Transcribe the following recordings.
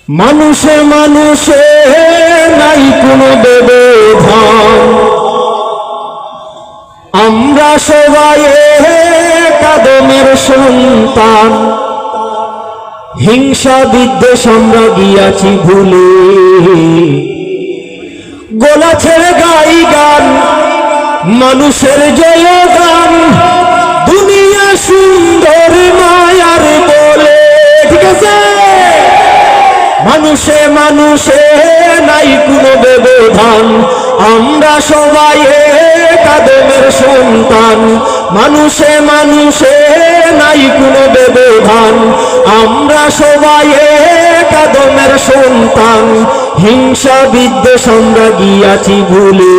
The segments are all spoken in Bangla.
মানুষে মানুষে নাই কোনো ব্যবধান, আমরা সবাই এক আদমের সন্তান। হিংসা বিদ্বেষ আমরা গিয়াছি ভুলে, গলা ছেড়ে গাই গান মানুষের জয় গান। দুনিয়া সুন্দর মায়ার বলে, ঠিক আছে? মানুষে মানুষে নাই কোনো ব্যবধান, আমরা সবাই এক আদমের সন্তান। মানুষে মানুষে নাই কোনো ব্যবধান, আমরা সবাই এক আদমের সন্তান। হিংসা বিদ্বেষ আমরা গিয়াছি ভুলে,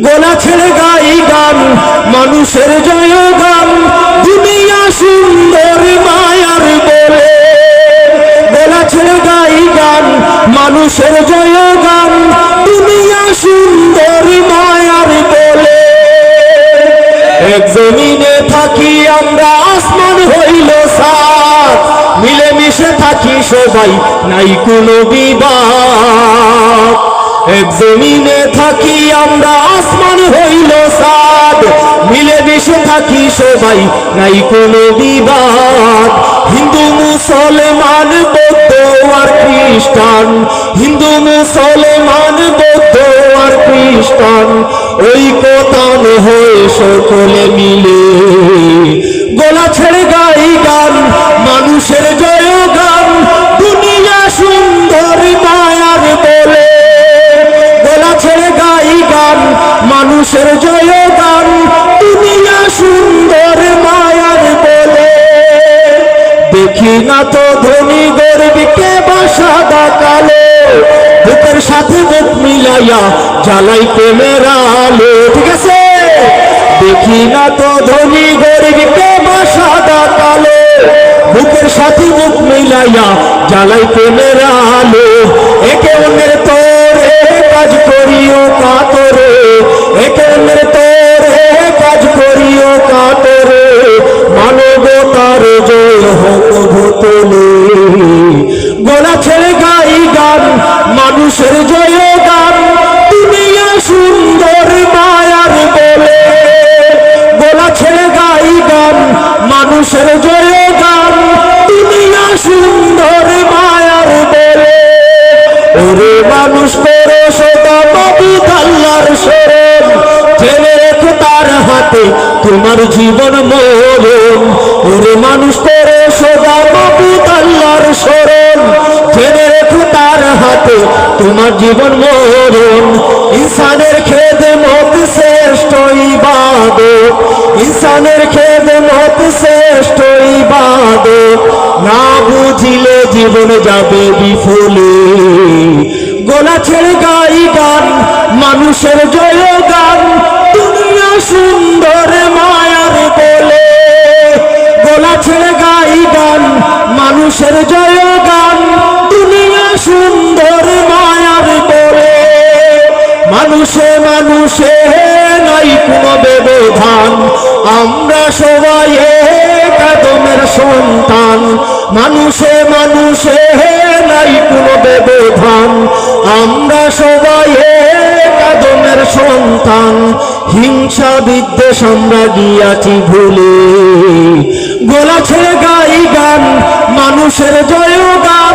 গলা ছেড়ে গাই গান মানুষের জয় গান। দুনিয়া সুন্দর মায়ার বলে, গলা ছেড়ে গাই গান মানুষের জয় গান। দুনিয়া সুন্দর মায়ার বলে, এক জমিনে থাকি আমরা আসমান হইল সাত। মিলেমিশে থাকি সবাই নাই কোনো বিবাদ। এক জমিনে থাকি আমরা আসমান হইল সাত। মিলেমিশে থাকি সবাই নাই কোনো বিবাদ। হিন্দু মুসলমান বৌদ্ধ আর খ্রিস্টান, হিন্দু মুসলমান বৌদ্ধ আর খ্রিস্টান, ঐকতান হয়ে সকলে মিলে গলা ছেড়ে গাই গান মানুষের জয় গান। দুনিয়া সুন্দর মায়ার বলে, গলা ছেড়ে গাই গান মানুষের জয় গান। দুনিয়া সুন্দর মায়ার বলে, দেখি না তো ধনী গরিবকে বা সাদা কালো, বুকের সাথে বুক মিলাইয়া জ্বালাই প্রেমের আলো, ঠিক আছে? দেখি না তো ধনী গরিবকে বা সাদা কালো, বুকের সাথে বুক মিলাইয়া জ্বালাই প্রেমের আলো। একে অন্যের তোরে কাজ করিও কাতরে, একে অন্যের তোরে কাজ করিও কাতরে। মানবতার জয় হোক ভূতলে, গলা ছেড়ে গাই গান মানুষের জয় গান। দুনিয়া সুন্দর মায়ার বলে, গলা ছেড়ে গাই গান মানুষের জয় গান। দুনিয়া সুন্দর মায়ার বলে, ওরে মানুষ করে সদা মাবুদ আল্লাহর শরণ। জেনে রেখো তার হাতে তোমার জীবন মরণ। ওরে মানুষ করে সদা মাবুদ আল্লাহর শরণ। জেনে রেখো তার হাতে তোমার জীবন মরণ। ইনসানের খেদমত শ্রেষ্ঠ ইবাদত, ইনসানের খেদমত শ্রেষ্ঠ ইবাদত। না বুঝিলে জীবন যাবে বিফলে, গলা ছেড়ে গাই গান মানুষের জয় গান। দুনিয়া সুন্দর মায়ার বলে, গলা ছেড়ে গাই গান মানুষের জয় গান। দুনিয়া সুন্দর মায়ার বলে, মানুষে মানুষে নাই কোনো ব্যবধান, আমরা সবাই এক আদমের সন্তান। মানুষে মানুষে নাই কোনো ব্যবধান, আমরা সবাই এক আদমের সন্তান। হিংসা বিদ্বেষ আমরা গিয়াছি ভুলে, গলা ছেড়ে গাই গান মানুষের জয় গান।